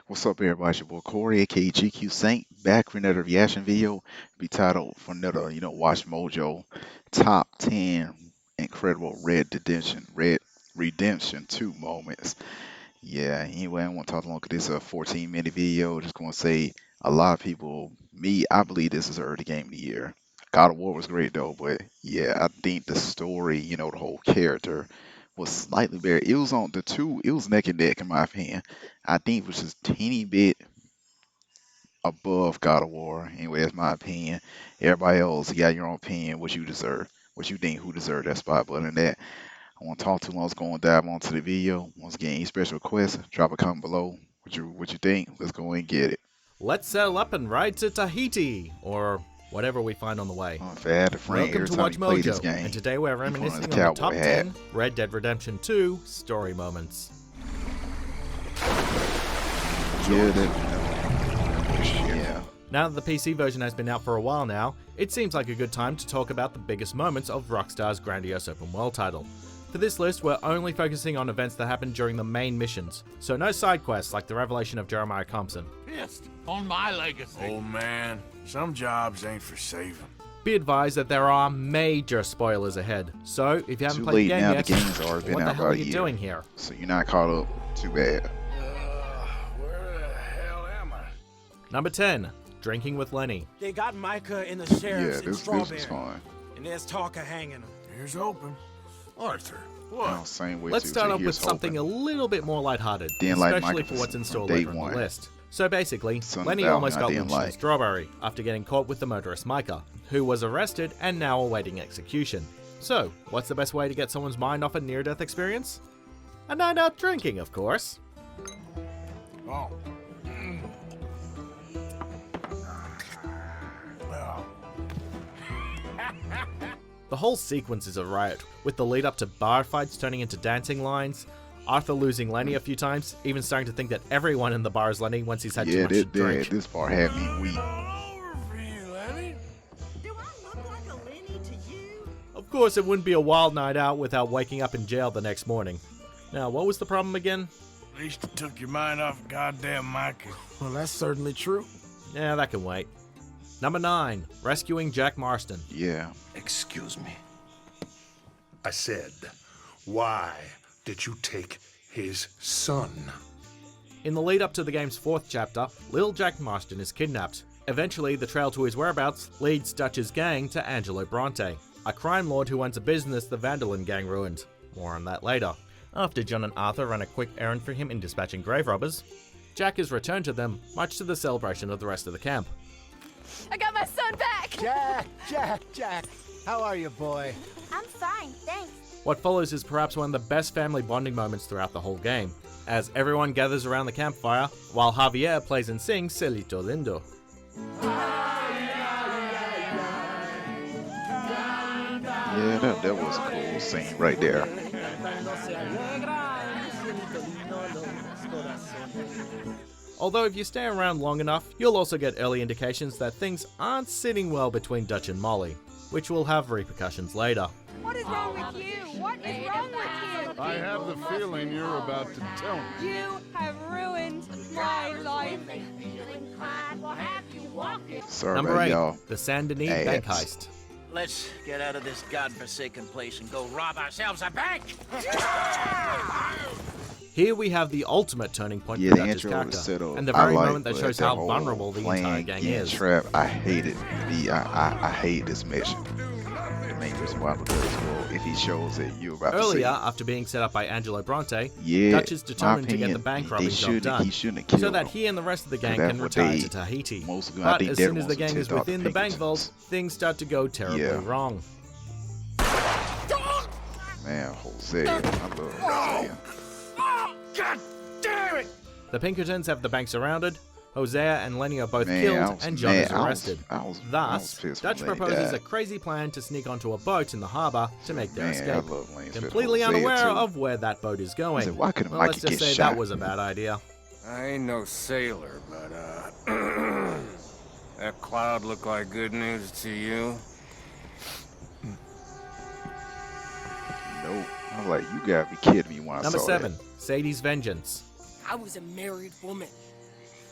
What's up, everybody? It's your boy Corey, aka GQ Saint, back for another reaction video. Be titled for another, Watch Mojo Top 10 Incredible Red Redemption 2 moments. Yeah, anyway, I won't talk long because this is a 14-minute video. Just going to say a lot of people, I believe this is the early game of the year. God of War was great though, but yeah, I think the story, the whole character was slightly better. It was on the two, it was neck and neck in my opinion. I think it was just teeny bit above God of War. Anyway, that's my opinion. Everybody else, you got your own opinion, what you deserve, what you think who deserved that spot. But other than that, I won't talk too long. Let's go and dive onto the video. Once again, any special requests, drop a comment below. What you think? Let's go and get it. Let's sail up and ride to Tahiti, or whatever we find on the way. If I had a friend Welcome every to time Watch he played this Mojo, game, and today we're he put on his reminiscing on the top cowboy hat. 10 Red Dead Redemption 2 story moments. Yeah. Now that the PC version has been out for a while now, it seems like a good time to talk about the biggest moments of Rockstar's grandiose open world title. For this list, we're only focusing on events that happened during the main missions, so no side quests like the revelation of Jeremiah Compson. Pissed on my legacy. Oh man, some jobs ain't for saving. Be advised that there are major spoilers ahead, so if you haven't Too played the late game now. yet, The game's already been what the out hell about are a you year, doing here? so you're not caught up. Too bad. Where the hell am I? Number 10. Drinking with Lenny. They got Micah in the Yeah, sheriff's in this Strawberry, was fun. and there's talk of hanging him. Here's hoping. Arthur, Oh, what? same way Let's too. start So off with here's something hoping. a little bit more lighthearted, Didn't like especially Micah for what's in store from day later on one. the list. So basically, Son of Lenny Valen almost I got didn't lynched in like. Strawberry after getting caught with the motorist Micah, who was arrested and now awaiting execution. So, what's the best way to get someone's mind off a near-death experience? A night out drinking, of course. Oh. Well, The whole sequence is a riot, with the lead up to bar fights turning into dancing lines, Arthur losing Lenny a few times, even starting to think that everyone in the bar is Lenny once he's had too Yeah, much to drink. this part had me weak. all over for you, Lenny. Do I look like a Lenny to you? Of course, it wouldn't be a wild night out without waking up in jail the next morning. Now, what was the problem again? At least it took your mind off goddamn Micah. Well, that's certainly true. Yeah, that can wait. Number 9. Rescuing Jack Marston. Yeah. Excuse me. I said, why did you take his son? In the lead up to the game's 4th chapter, little Jack Marston is kidnapped. Eventually, the trail to his whereabouts leads Dutch's gang to Angelo Bronte, a crime lord who owns a business the Vanderlyn gang ruined. More on that later. After John and Arthur run a quick errand for him in dispatching grave robbers, Jack is returned to them, much to the celebration of the rest of the camp. I got my son back! Jack. How are you, boy? I'm fine, thanks. What follows is perhaps one of the best family bonding moments throughout the whole game, as everyone gathers around the campfire while Javier plays and sings Celito Lindo. Yeah, that was a cool scene right there. Although if you stay around long enough, you'll also get early indications that things aren't sitting well between Dutch and Molly, which will have repercussions later. What is wrong with you? What is wrong with I have the feeling you're about to tell me. you? You have ruined my life. Sorry Number about 8. y'all. The Saint Denis Ads. Bank Heist. Let's get out of this godforsaken place and go rob ourselves a bank. Here we have the ultimate turning point Yeah, for the Dutch's intro character, was set up. and the I very like, moment that but shows the how whole vulnerable the entire playing, gang getting is. trapped, I hate it. I hate this mission. The main reason why, because well, if he shows that you're about Earlier, to see, after being set up by Angelo Bronte, yeah, Dutch is my determined to get the opinion, bank they robbing job shouldn't- done, he shouldn't have killed so that him. he and the rest of the gang That's can what retire they- to Tahiti. most of them, I But think as they're soon the as the ones who gang is tipped off the within the bank vault, Pinkertons. things start to go terribly Yeah. wrong. Man, Jose, I love Jose. God damn it! The Pinkertons have the bank surrounded, Hosea and Lenny are both Man, killed, I was and John mad. is arrested. I was Thus, pissed Dutch when Lenny proposes died. a crazy plan to sneak onto a boat in the harbour to make their Man, I escape. love Lenny's Completely Hosea, unaware too. of where that boat is going. I said, why couldn't Well, Mikey let's just get say shot? that was a bad idea. I ain't no sailor, but, that cloud look like good news to you? Nope. I'm like, you gotta be kidding me when I Number saw 7. that. Sadie's Vengeance. I was a married woman.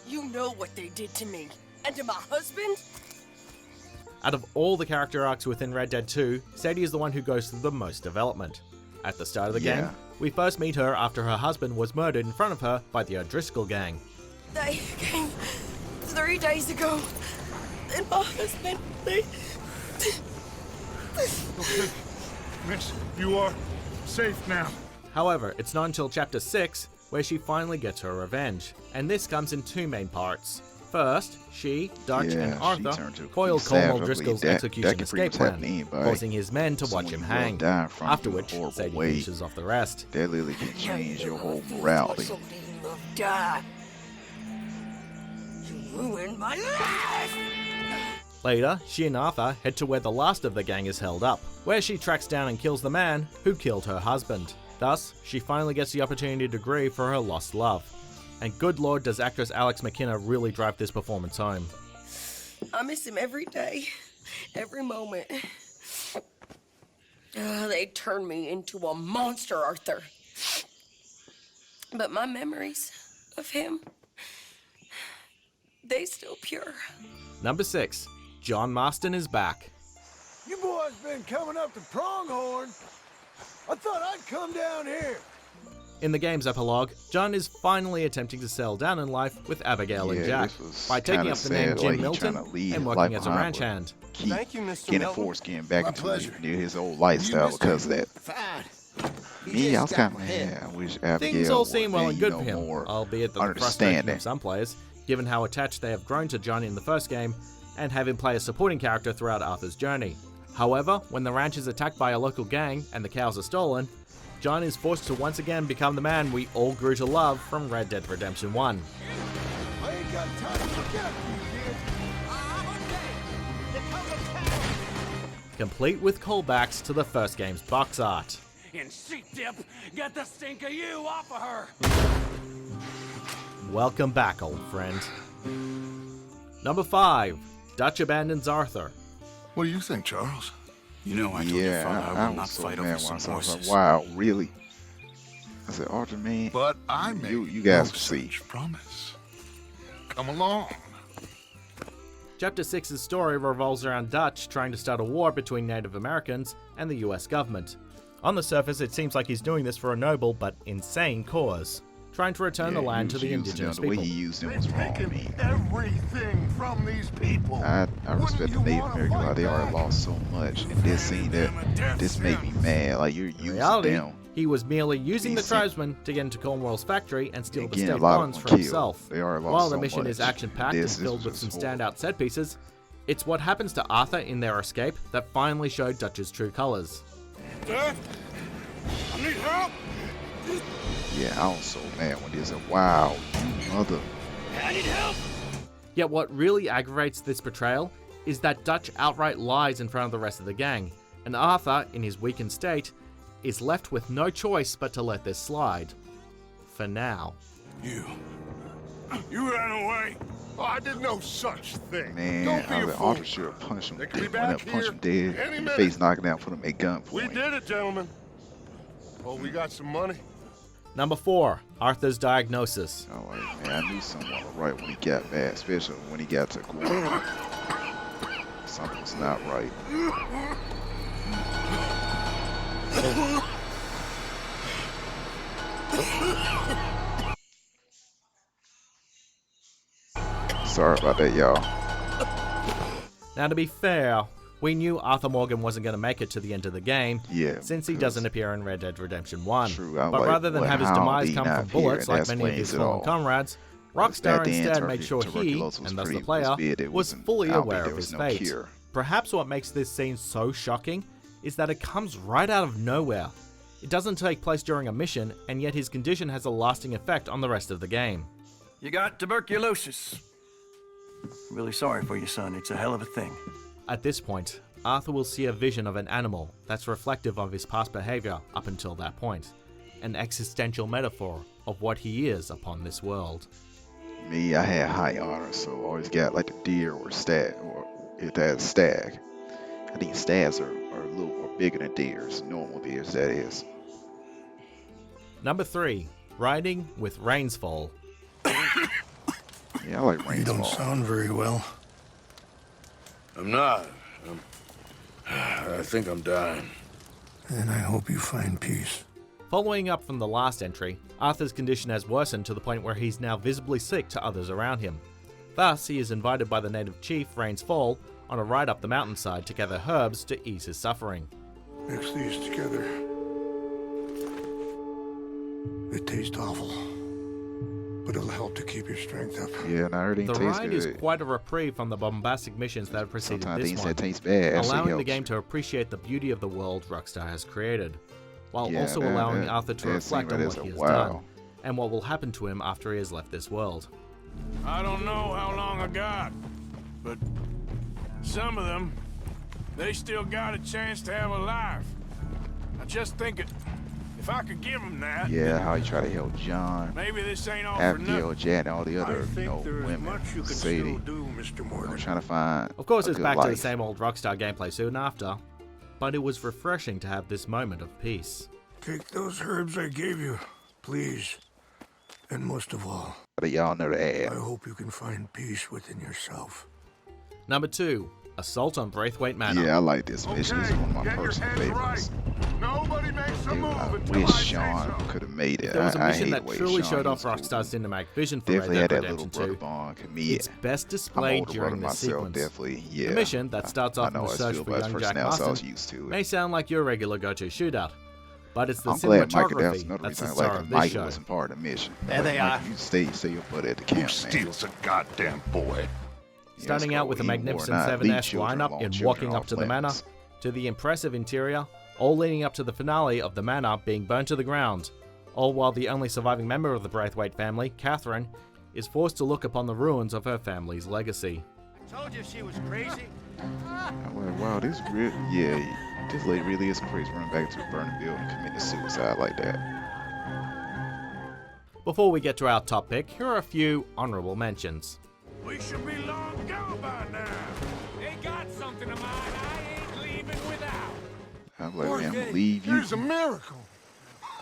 You know what they did to me. And to my husband? Out of all the character arcs within Red Dead 2, Sadie is the one who goes through the most development. At the start of the game, we first meet her after her husband was murdered in front of her by the O'Driscoll gang. They came 3 days ago. And my husband, they... Okay. Miss, you are safe now. However, it's not until chapter 6 where she finally gets her revenge, and this comes in two main parts. First, she, Dutch, and Arthur foil Colm O'Driscoll's execution escape plan, forcing his men to watch him hang, after which Sadie finishes off the rest. That literally can change your whole morality. Die. You ruined my life! Later, she and Arthur head to where the last of the gang is held up, where she tracks down and kills the man who killed her husband. Thus, she finally gets the opportunity to grieve for her lost love. And good lord, does actress Alex McKenna really drive this performance home. I miss him every day, every moment. They turned me into a monster, Arthur. But my memories of him, they still pure. Number 6. John Marston is back. You boys been coming up to Pronghorn. I thought I'd come down here. In the game's epilogue, John is finally attempting to settle down in life with Abigail and Jack by taking up the name Jim Milton and working as a ranch hand. Thank you, Mr. Getting Milton. forced getting back My into pleasure. near his old lifestyle because of that. Fine. Me, I was kind of mad. I wish Abigail Things all was, seem well and good for him, more albeit the frustration understanding. of some players, given how attached they have grown to John in the first game, and have him play a supporting character throughout Arthur's journey. However, when the ranch is attacked by a local gang and the cows are stolen, John is forced to once again become the man we all grew to love from Red Dead Redemption 1. I ain't got time to look after you, kid. Complete with callbacks to the first game's box art. And sheep dip, get the stink of you off of her! Welcome back, old friend. Number 5. Dutch abandons Arthur. What do you think, Charles? You know, I told your father I I would not was so fight mad over when some I saw horses. wow, really? I said, Arthur, man, But I made you guys no will see. such promise. Come along. Chapter 6's story revolves around Dutch trying to start a war between Native Americans and the US government. On the surface, it seems like he's doing this for a noble but insane cause, trying to return the land to the indigenous the way people. he used it was wrong. I mean, everything from these people. I respect the Native American law. They already lost so much, and this scene that this made me mad. Like you're In using reality, them. he was merely using the He's- tribesmen to get into Cornwall's factory and steal the Again, a state lot of bonds them for killed. himself. They already lost While the so mission is much. action-packed and This filled with was some horrible. standout set pieces, it's what happens to Arthur in their escape that finally showed Dutch's true colors. Dad? I need help! Yeah, I was so mad when they said, "Wow, you mother." I need help! Yet what really aggravates this betrayal is that Dutch outright lies in front of the rest of the gang, and Arthur, in his weakened state, is left with no choice but to let this slide. For now. You ran away. Oh, I did no such thing. Man, Don't be I a was fool. Arthur should have punched him. They could be Went up, back punched him here dead, any in the minute. face, knocking down, put him at gunpoint. We did it, gentlemen. Oh, we got some money. Number 4. Arthur's diagnosis. Oh, like, man, I knew something was right when he got back, especially when he got to Guam. Something was not right. Sorry about that, y'all. Now to be fair, we knew Arthur Morgan wasn't going to make it to the end of the game, Yeah, since he because- doesn't appear in Red Dead Redemption 1. True, I'm but like, rather than well, have his how demise did he come not from appear? bullets And like that many of his explains it fallen all. comrades, Back Rockstar then, instead made sure he, tuberculosis was and thus the pretty- player, was big. It was wasn't fully out aware there of was his no fate. cure. Perhaps what makes this scene so shocking is that it comes right out of nowhere. It doesn't take place during a mission, and yet his condition has a lasting effect on the rest of the game. You got tuberculosis. Really sorry for you, son. It's a hell of a thing. At this point, Arthur will see a vision of an animal that's reflective of his past behavior up until that point, an existential metaphor of what he is upon this world. Me, I had high honor, so I always got like a deer or stag, or if that's stag. I think stags are a little more bigger than deers, normal deers, that is. Number 3. Riding with Rainsfall. Yeah, I like You Rain's don't Fall. sound very well. I'm not. I think I'm dying. And I hope you find peace. Following up from the last entry, Arthur's condition has worsened to the point where he's now visibly sick to others around him. Thus, he is invited by the native chief, Rain's Fall, on a ride up the mountainside to gather herbs to ease his suffering. Mix these together. It tastes awful, but it'll help to keep your strength up. Yeah, and I heard it The tastes ride good. is quite a reprieve from the bombastic missions that have preceded Sometimes this things one, that taste bad actually allowing the helps. game to appreciate the beauty of the world Rockstar has created, while Yeah, also that- allowing that- Arthur to that reflect scene on right what there he is has a done, wow. and what will happen to him after he has left this world. I don't know how long I got, but some of them, they still got a chance to have a life. I just think if I could give them that, Yeah, how he try to help John, maybe this ain't all for Abigail, nothing. Janet, all the I other, think there is women, much you can Sadie, still do, Mr. Morgan. trying to find Of course, a it's good back to the life. same old Rockstar gameplay soon after, but it was refreshing to have this moment of peace. Take those herbs I gave you, please. And most of all, But y'all know the ad. I hope you can find peace within yourself. Number 2, Assault on Braithwaite Manor. Yeah, I like this mission. It's one of my get your personal heads favorites. right. Nobody makes a Dude, move I until wish I say Sean so. could have made it. There was a I mission hate that the way truly Sean showed off was cool. Rockstar's cinematic vision for Definitely Red had Dead that little Redemption brother 2. bond. Me, It's best I'm displayed older brother during this myself, sequence. definitely. Yeah. The mission that starts off I in know the I search feel for by his young Jack personality, so I was Marston used to may it. sound like your regular go-to shootout, but it's the I'm glad Micah, that was cinematography another that's the reason I star like of it. this Micah show. wasn't part of the mission. There they Micah, are. you stay your butt at the Who camp, man. steals a goddamn boy? Starting out with a magnificent 7S lineup in walking up to the manor, to the impressive interior, all leading up to the finale of the manor being burnt to the ground, all while the only surviving member of the Braithwaite family, Catherine, is forced to look upon the ruins of her family's legacy. Told you she was crazy. I'm like, wow, this real, yeah, this lady really is crazy. Running back to a burning building, committing suicide like that. Before we get to our top pick, here are a few honorable mentions. We should be long gone by now. They got something of mine I ain't leaving without. I'm like, man, I'm gonna leave you. It is a miracle.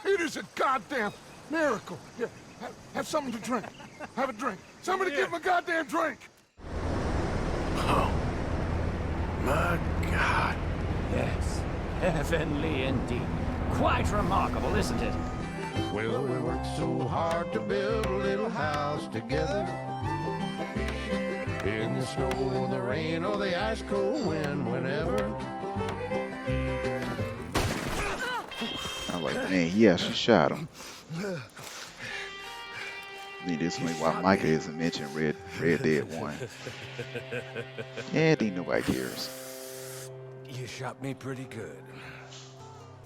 It is a goddamn miracle. Yeah, have something to drink. Have a drink. Somebody give him a goddamn drink. Oh, my God. Yes, heavenly indeed. Quite remarkable, isn't it? Well, we worked so hard to build a little house together. In the snow, the rain, or the ice cold wind, whenever. I'm like, man, yeah, she shot him. Need this way why Micah isn't mentioned Red Dead 1. Yeah, I think nobody cares. You shot me pretty good.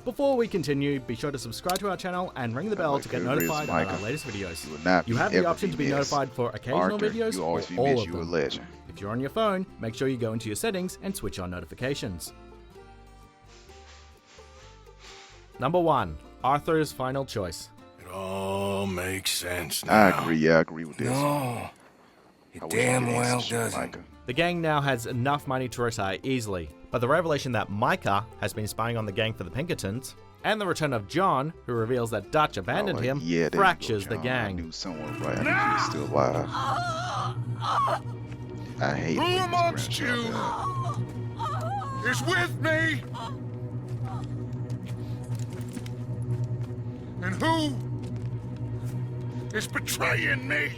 Before we continue, be sure to subscribe to our channel and ring the bell to get Who is notified about our Micah? latest videos. You will not You be have the ever option to be missed. notified for occasional Arthur, videos you always or be all missed. of You a them. legend. If you're on your phone, make sure you go into your settings and switch on notifications. Number 1, Arthur's final choice. It all makes sense now. I agree. Yeah, I agree with this. No, I it wish damn I could well answer shit, doesn't. Micah. The gang now has enough money to retire easily, but the revelation that Micah has been spying on the gang for the Pinkertons, and the return of John, who reveals that Dutch abandoned Like, him, yeah, there you go, fractures the John. I gang. knew someone was right. I knew he was still alive. I hate Who when his amongst grandchild you died. is with me? And who is betraying me?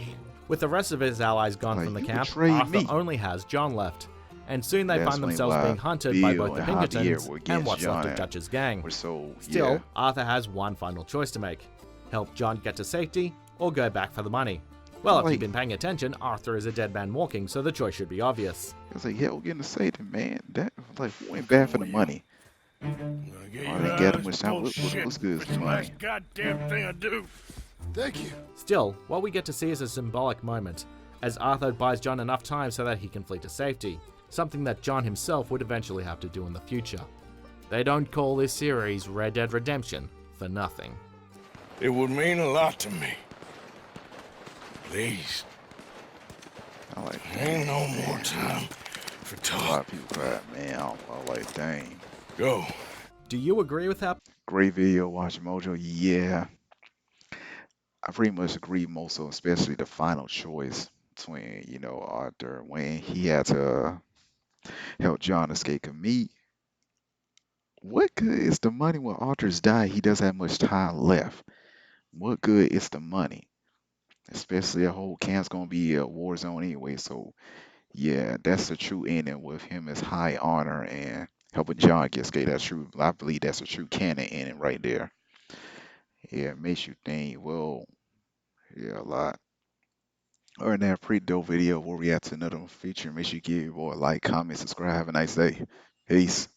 With the rest of his allies gone Like, from the you camp, betrayed Arthur me. only has John left. And soon they That's find when themselves why being hunted by Bill both the and Javier Pinkertons were and against what's left John of Dutch's gang. We're so, Still, yeah. Arthur has one final choice to make. Help John get to safety, or go back for the money. Well, if Like- you've been paying attention, Arthur is a dead man walking, so the choice should be obvious. I was like, yeah, we're getting to safety, man. That, like, we ain't bad for the money. I'm gonna get I you didn't out get of him this much time. bullshit. What's good It's for the money? last goddamn thing I do. Thank you. Still, what we get to see is a symbolic moment, as Arthur buys John enough time so that he can flee to safety, something that John himself would eventually have to do in the future. They don't call this series Red Dead Redemption for nothing. It would mean a lot to me. Please, I like, ain't no more time for a lot talk. of people cried, man. I was like, dang. Go. Do you agree with that? Great video, Watch Mojo. Yeah. I pretty much agree most of, especially the final choice. between, Arthur when he had to help John escape. 'Cause me, what good is the money when Arthur's died? He doesn't have much time left. What good is the money? Especially a whole camp's gonna be a war zone anyway. So yeah, that's the true ending with him as High Honor and helping John get escape. That's true. I believe that's a true canon ending right there. Yeah, it makes you think. Well, yeah, a lot. All right, now, pretty dope video. Where we at to another feature. Make sure you give your boy a like, comment, subscribe. Have a nice day. Peace.